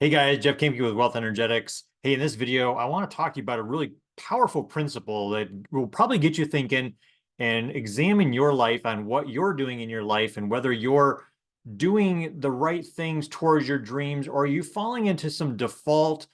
Hey guys, Jeff Kamke with Wealth Energetics. Hey, in this video, I want to talk to you about a really powerful principle that will probably get you thinking and examine your life on what you're doing in your life and whether you're doing the right things towards your dreams, or are you falling into some default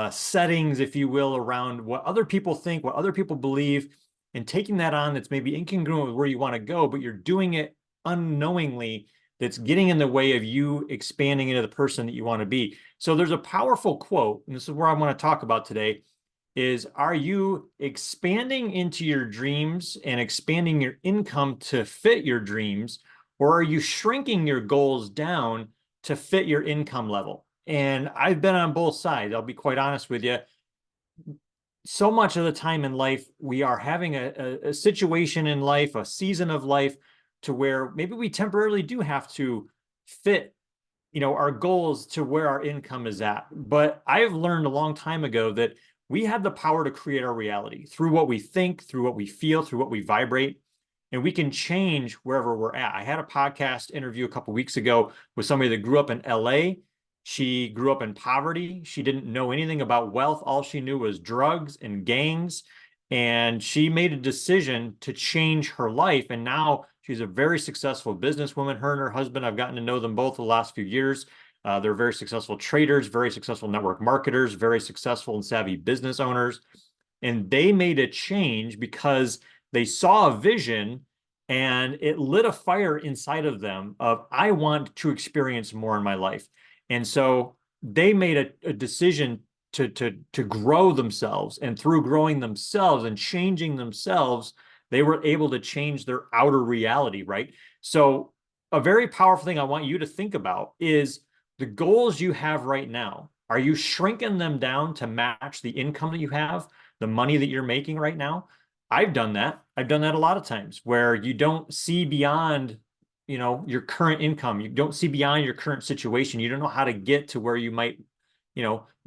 settings, if you will, around what other people think, what other people believe, and taking that on that's maybe incongruent with where you want to go, but you're doing it unknowingly, that's getting in the way of you expanding into the person that you want to be. So there's a powerful quote, and this is where I want to talk about today, is are you expanding into your dreams and expanding your income to fit your dreams, or are you shrinking your goals down to fit your income level? And I've been on both sides. I'll be quite honest with you. So much of the time in life, we are having a situation in life, a season of life, to where maybe we temporarily do have to fit our goals to where our income is at. But I've learned a long time ago that we have the power to create our reality through what we think, through what we feel, through what we vibrate, and we can change wherever we're at. I had a podcast interview a couple of weeks ago with somebody that grew up in LA. She grew up in poverty. She didn't know anything about wealth. All she knew was drugs and gangs. And she made a decision to change her life. And now she's a very successful businesswoman. Her and her husband, I've gotten to know them both the last few years. They're very successful traders, very successful network marketers, very successful and savvy business owners. And they made a change because they saw a vision and it lit a fire inside of them of, I want to experience more in my life. And so they made a decision to grow themselves, and through growing themselves and changing themselves, they were able to change their outer reality, right? So a very powerful thing I want you to think about is the goals you have right now. Are you shrinking them down to match the income that you have, the money that you're making right now? I've done that. I've done that a lot of times where you don't see beyond your current income. You don't see beyond your current situation. You don't know how to get to where you might,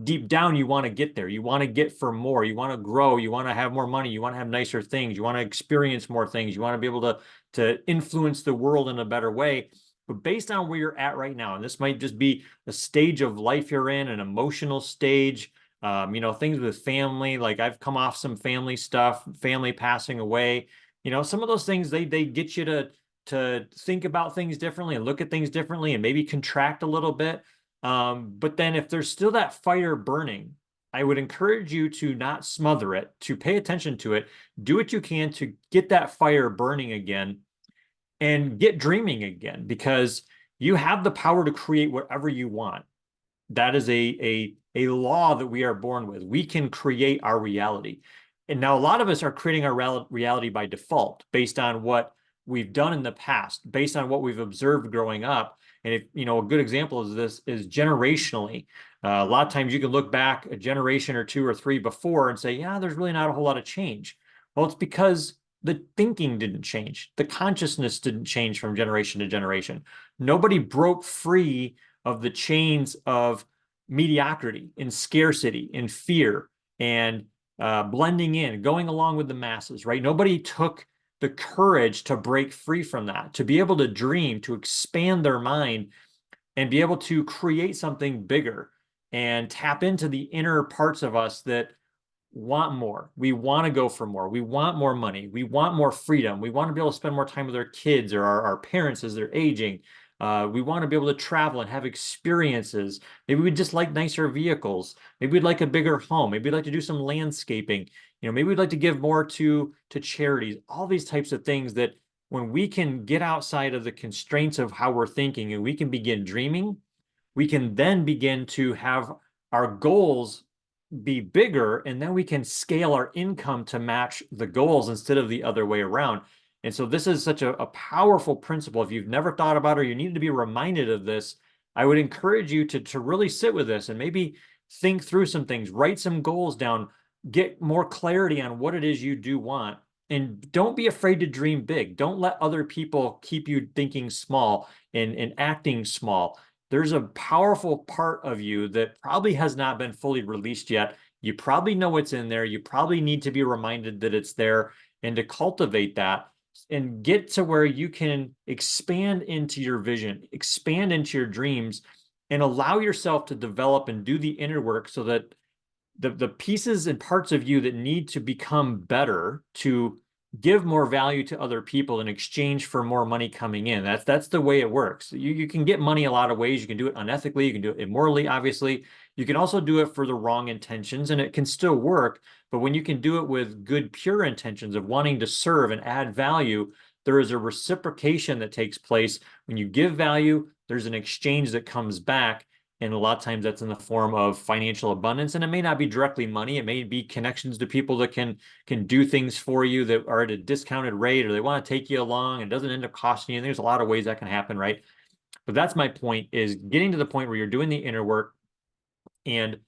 deep down, you want to get there. You want to get for more. You want to grow. You want to have more money. You want to have nicer things. You want to experience more things. You want to be able to influence the world in a better way. But based on where you're at right now, and this might just be a stage of life you're in, an emotional stage, things with family, like I've come off some family stuff, family passing away, some of those things, they get you to think about things differently and look at things differently and maybe contract a little bit. But then if there's still that fire burning, I would encourage you to not smother it, to pay attention to it, do what you can to get that fire burning again and get dreaming again, because you have the power to create whatever you want. That is a law that we are born with. We can create our reality. And now a lot of us are creating our reality by default based on what we've done in the past, based on what we've observed growing up. And if, a good example of this is generationally. A lot of times you can look back a generation or two or three before and say, yeah, there's really not a whole lot of change. Well, it's because the thinking didn't change. The consciousness didn't change from generation to generation. Nobody broke free of the chains of mediocrity and scarcity and fear and blending in, going along with the masses, right? Nobody took the courage to break free from that, to be able to dream, to expand their mind and be able to create something bigger and tap into the inner parts of us that want more. We want to go for more. We want more money. We want more freedom. We want to be able to spend more time with our kids or our parents as they're aging. We want to be able to travel and have experiences. Maybe we'd just like nicer vehicles. Maybe we'd like a bigger home. Maybe we'd like to do some landscaping. Maybe we'd like to give more to charities. All these types of things that when we can get outside of the constraints of how we're thinking and we can begin dreaming, we can then begin to have our goals be bigger, and then we can scale our income to match the goals instead of the other way around. And so this is such a powerful principle. If you've never thought about it or you need to be reminded of this, I would encourage you to really sit with this and maybe think through some things, write some goals down, get more clarity on what it is you do want. And don't be afraid to dream big. Don't let other people keep you thinking small and acting small. There's a powerful part of you that probably has not been fully released yet. You probably know it's in there. You probably need to be reminded that it's there, and to cultivate that and get to where you can expand into your vision, expand into your dreams, and allow yourself to develop and do the inner work so that the pieces and parts of you that need to become better to give more value to other people in exchange for more money coming in. That's the way it works. You can get money a lot of ways. You can do it unethically, you can do it immorally, obviously. You can also do it for the wrong intentions, and it can still work. But when you can do it with good, pure intentions of wanting to serve and add value, there is a reciprocation that takes place. When you give value, there's an exchange that comes back. And a lot of times that's in the form of financial abundance. And it may not be directly money. It may be connections to people that can do things for you that are at a discounted rate, or they want to take you along and doesn't end up costing you. And there's a lot of ways that can happen, right? But that's my point, is getting to the point where you're doing the inner work, and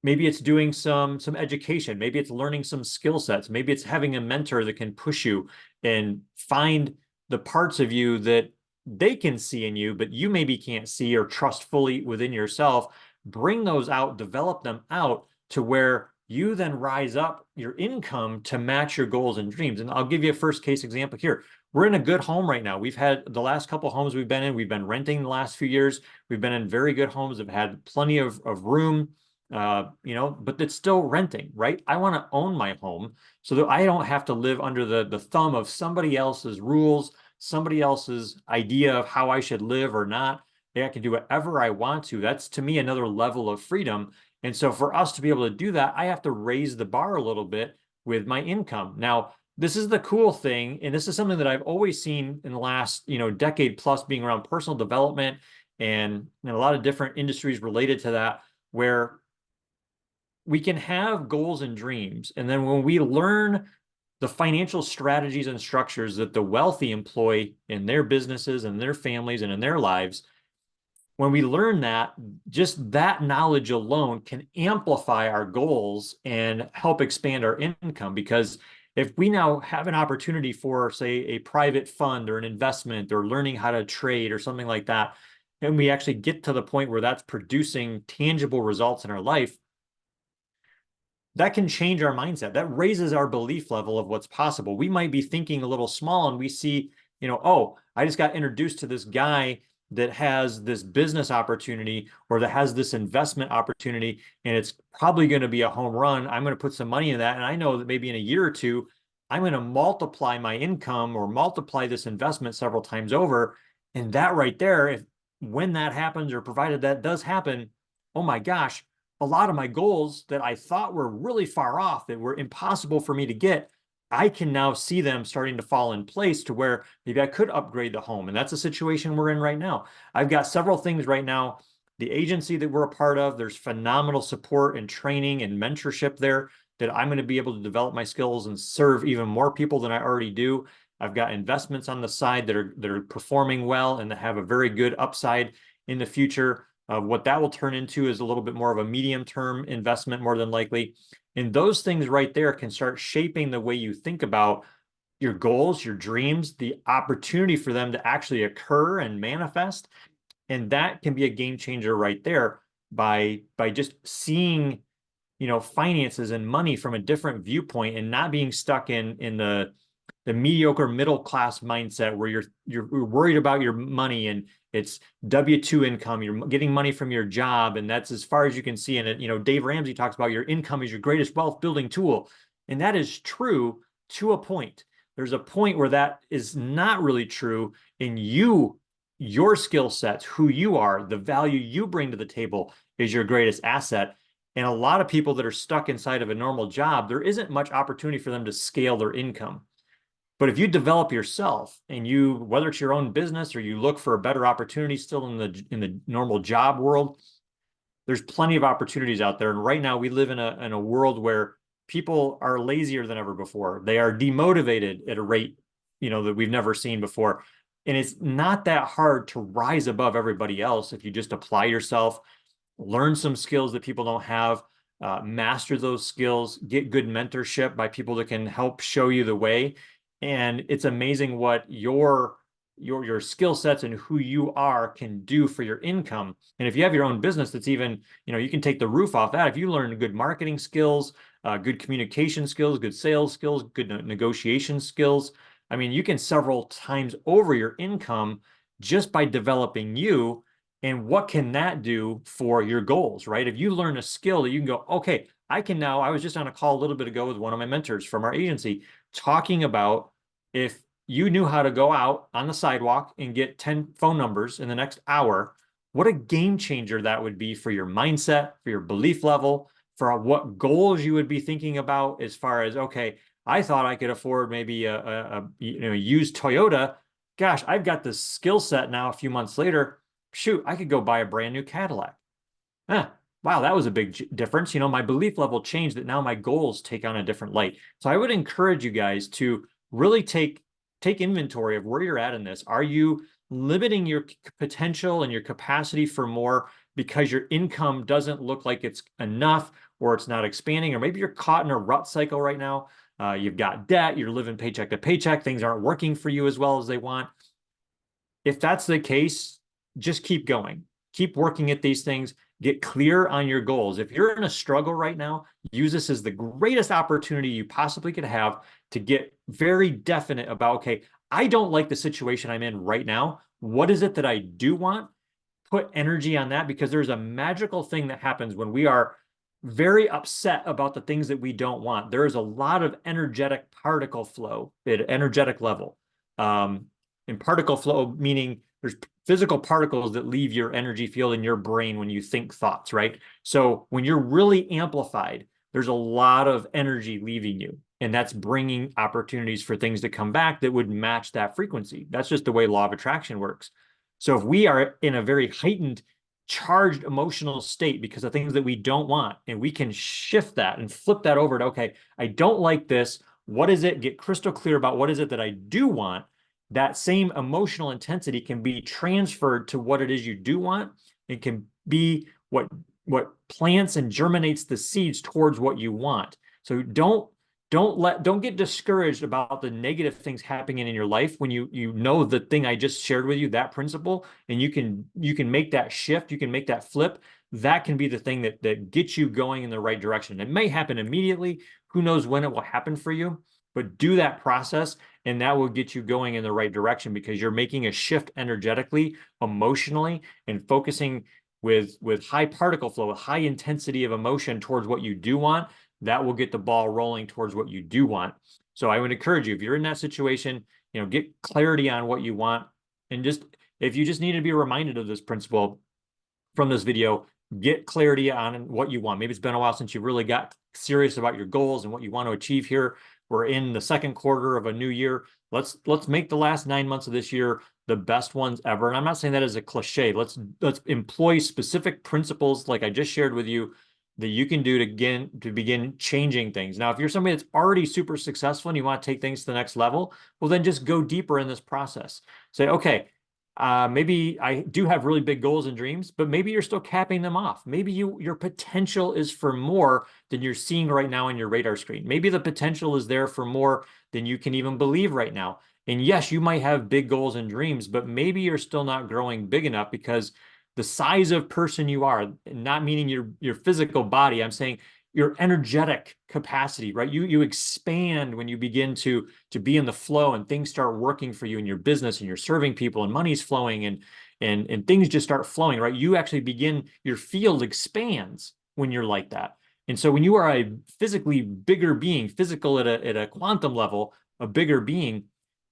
maybe it's doing some education, maybe it's learning some skill sets, maybe it's having a mentor that can push you and find the parts of you that they can see in you, but you maybe can't see or trust fully within yourself. Bring those out, develop them out to where you then rise up your income to match your goals and dreams. And I'll give you a first case example here. We're in a good home right now. We've had the last couple of homes we've been in, we've been renting the last few years. We've been in very good homes, have had plenty of room, but it's still renting, right? I want to own my home so that I don't have to live under the thumb of somebody else's rules, somebody else's idea of how I should live or not. I can do whatever I want to. That's, to me, another level of freedom. And so for us to be able to do that, I have to raise the bar a little bit with my income. Now, this is the cool thing, and this is something that I've always seen in the last, decade plus, being around personal development and a lot of different industries related to that, where we can have goals and dreams. And then when we learn the financial strategies and structures that the wealthy employ in their businesses and their families and in their lives, when we learn that, just that knowledge alone can amplify our goals and help expand our income. Because if we now have an opportunity for, say, a private fund or an investment or learning how to trade or something like that, and we actually get to the point where that's producing tangible results in our life, that can change our mindset. That raises our belief level of what's possible. We might be thinking a little small, and we see, oh, I just got introduced to this guy that has this business opportunity or that has this investment opportunity, and it's probably going to be a home run. I'm going to put some money in that. And I know that maybe in a year or two, I'm going to multiply my income or multiply this investment several times over. And that right there, when that happens, or provided that does happen, oh my gosh, a lot of my goals that I thought were really far off, that were impossible for me to get, I can now see them starting to fall in place to where maybe I could upgrade the home. And that's a situation we're in right now. I've got several things right now. The agency that we're a part of, there's phenomenal support and training and mentorship there that I'm going to be able to develop my skills and serve even more people than I already do. I've got investments on the side that are performing well and that have a very good upside in the future. What that will turn into is a little bit more of a medium-term investment, more than likely. And those things right there can start shaping the way you think about your goals, your dreams, the opportunity for them to actually occur and manifest. And that can be a game changer right there by just seeing, finances and money from a different viewpoint, and not being stuck in the mediocre middle class mindset where you're worried about your money and it's W-2 income. You're getting money from your job, and that's as far as you can see. And Dave Ramsey talks about your income is your greatest wealth building tool, and that is true to a point. There's a point where that is not really true. In your skill sets, who you are, the value you bring to the table is your greatest asset. And a lot of people that are stuck inside of a normal job, there isn't much opportunity for them to scale their income. But if you develop yourself, and whether it's your own business or you look for a better opportunity still in the normal job world, there's plenty of opportunities out there. And right now we live in a world where people are lazier than ever before. They are demotivated at a rate, that we've never seen before. And it's not that hard to rise above everybody else if you just apply yourself, learn some skills that people don't have, master those skills, get good mentorship by people that can help show you the way. And it's amazing what your skill sets and who you are can do for your income. And if you have your own business, that's even, you can take the roof off that. If you learn good marketing skills, good communication skills, good sales skills, good negotiation skills, I mean, you can several times over your income just by developing you. And what can that do for your goals, right? If you learn a skill that you can go, okay, I can now, I was just on a call a little bit ago with one of my mentors from our agency talking about if you knew how to go out on the sidewalk and get 10 phone numbers in the next hour, what a game changer that would be for your mindset, for your belief level, for what goals you would be thinking about as far as, okay, I thought I could afford maybe a used Toyota. Gosh, I've got this skill set now a few months later. Shoot, I could go buy a brand new Cadillac. Wow, that was a big difference. My belief level changed that now my goals take on a different light. So I would encourage you guys to really take inventory of where you're at in this. Are you limiting your potential and your capacity for more because your income doesn't look like it's enough, or it's not expanding, or maybe you're caught in a rut cycle right now? You've got debt, you're living paycheck to paycheck, things aren't working for you as well as they want. If that's the case, just keep going. Keep working at these things. Get clear on your goals. If you're in a struggle right now, use this as the greatest opportunity you possibly could have to get very definite about, okay, I don't like the situation I'm in right now. What is it that I do want? Put energy on that, because there's a magical thing that happens when we are very upset about the things that we don't want. There is a lot of energetic particle flow at energetic level. And particle flow meaning there's physical particles that leave your energy field in your brain when you think thoughts, right? So when you're really amplified, there's a lot of energy leaving you. And that's bringing opportunities for things to come back that would match that frequency. That's just the way law of attraction works. So if we are in a very heightened, charged emotional state because of things that we don't want, and we can shift that and flip that over to, okay, I don't like this. What is it? Get crystal clear about what is it that I do want. That same emotional intensity can be transferred to what it is you do want. It can be what plants and germinates the seeds towards what you want. So don't get discouraged about the negative things happening in your life when you know the thing I just shared with you, that principle, and you can make that shift, you can make that flip. That can be the thing that gets you going in the right direction. It may happen immediately. Who knows when it will happen for you, but do that process, and that will get you going in the right direction, because you're making a shift energetically, emotionally, and focusing with high particle flow, with high intensity of emotion towards what you do want. That will get the ball rolling towards what you do want. So I would encourage you, if you're in that situation, get clarity on what you want. And if you just need to be reminded of this principle from this video, get clarity on what you want. Maybe it's been a while since you really got serious about your goals and what you want to achieve here. We're in the second quarter of a new year. Let's make the last 9 months of this year the best ones ever. And I'm not saying that as a cliche. Let's employ specific principles like I just shared with you that you can do to begin changing things. Now, if you're somebody that's already super successful and you want to take things to the next level, well, then just go deeper in this process. Say, okay, maybe I do have really big goals and dreams, but maybe you're still capping them off. Maybe your potential is for more than you're seeing right now on your radar screen. Maybe the potential is there for more than you can even believe right now. And yes, you might have big goals and dreams, but maybe you're still not growing big enough, because the size of person you are, not meaning your physical body, I'm saying your energetic capacity, right? You expand when you begin to be in the flow, and things start working for you in your business, and you're serving people, and money's flowing, and things just start flowing, right? You actually begin, your field expands when you're like that. And so when you are a physically bigger being, physical at a quantum level, a bigger being,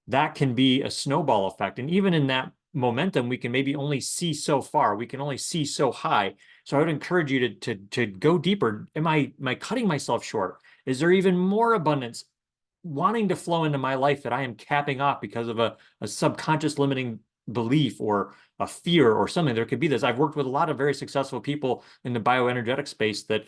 that can be a snowball effect. And even in that momentum, we can maybe only see so far. We can only see so high. So I would encourage you to go deeper. Am I cutting myself short? Is there even more abundance wanting to flow into my life that I am capping off because of a subconscious limiting belief or a fear or something? There could be this. I've worked with a lot of very successful people in the bioenergetic space that,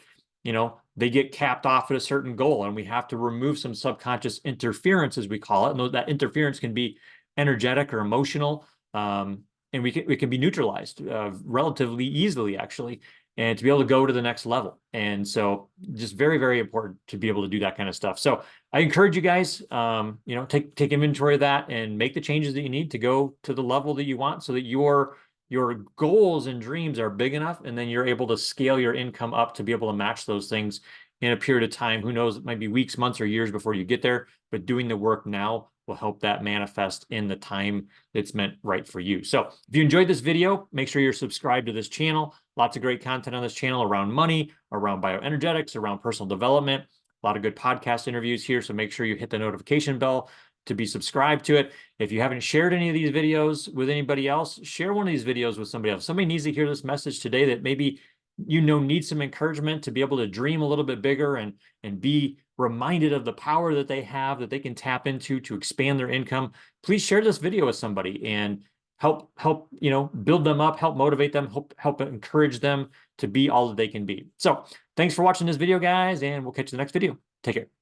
they get capped off at a certain goal, and we have to remove some subconscious interference, as we call it. And that interference can be energetic or emotional. And we can be neutralized relatively easily, actually, and to be able to go to the next level. And so just very, very important to be able to do that kind of stuff. So I encourage you guys, take inventory of that and make the changes that you need to go to the level that you want, so that your goals and dreams are big enough, and then you're able to scale your income up to be able to match those things in a period of time. Who knows, it might be weeks, months, or years before you get there, but doing the work now will help that manifest in the time that's meant right for you. So if you enjoyed this video, make sure you're subscribed to this channel. Lots of great content on this channel around money, around bioenergetics, around personal development. A lot of good podcast interviews here. So make sure you hit the notification bell to be subscribed to it. If you haven't shared any of these videos with anybody else, share one of these videos with somebody else. Somebody needs to hear this message today that maybe needs some encouragement to be able to dream a little bit bigger and be reminded of the power that they have, that they can tap into to expand their income. Please share this video with somebody and help build them up, help motivate them, help encourage them to be all that they can be. So thanks for watching this video, guys, and we'll catch you in the next video. Take care.